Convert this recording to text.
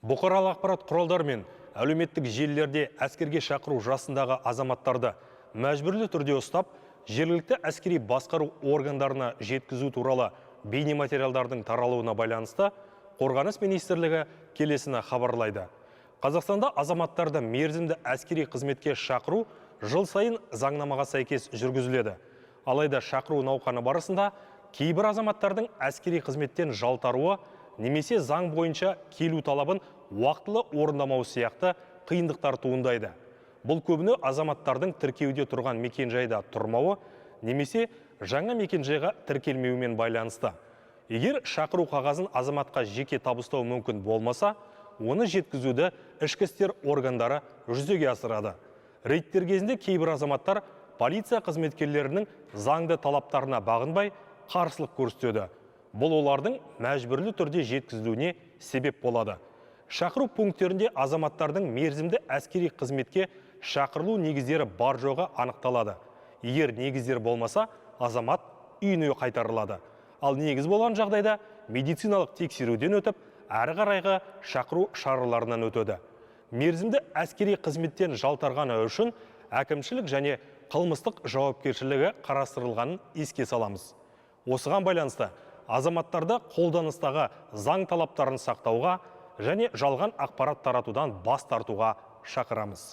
Бұқаралық ақпарат құралдары мен әлеуметтік желілерде әскерге шақыру жасындағы азаматтарды мәжбүрлі түрде ұстап, жергілікті әскери басқару органдарына жеткізу туралы бейнематериалдардың таралуына байланысты Қорғаныс министрлігі келесіні хабарлайды. Қазақстанда азаматтарды мерзімді әскери қызметке шақыру жыл сайын заңнамаға сәйкес жүргізіледі. Алайда шақыру науқаны барысында кейбір азаматтардың әскери қызметтен жалтаруы немесе заң бойынша келу талабын уақытылы орындамау сияқты қиындықтар туындайды. Бұл көбіне азаматтардың тіркеуде тұрған мекенжайда тұрмауы немесе жаңа мекенжайға тіркелмеуімен байланысты. Егер шақыру қағазын азаматқа жеке табыстау мүмкін болмаса, оны жеткізуді ішкі істер органдары жүзеге асырады. Рейдтер кезінде кейбір азаматтар полиция қызметкерлерінің заңды талаптарына бағынбай қарсылық көрсетеді. Бұл олардың мәжбүрлі түрде жеткізілуіне себеп болады. Шақыру пункттерінде азаматтардың мерзімді әскери қызметке шақырылу негіздері бар жоғы анықталады. Егер негіздер болмаса, азамат үйіне қайтарылады. Ал негіз болған жағдайда медициналық тексеруден өтіп, әрі қарайғы шақыру шараларынан өтеді. Мерзімді әскери қызметтен жалтарғаны үшін әкімшілік және қылмыстық жауапкершілігі қарастырылғанын еске саламыз. Осыған байланысты азаматтарды қолданыстағы заң талаптарын сақтауға және жалған ақпарат таратудан бас тартуға шақырамыз.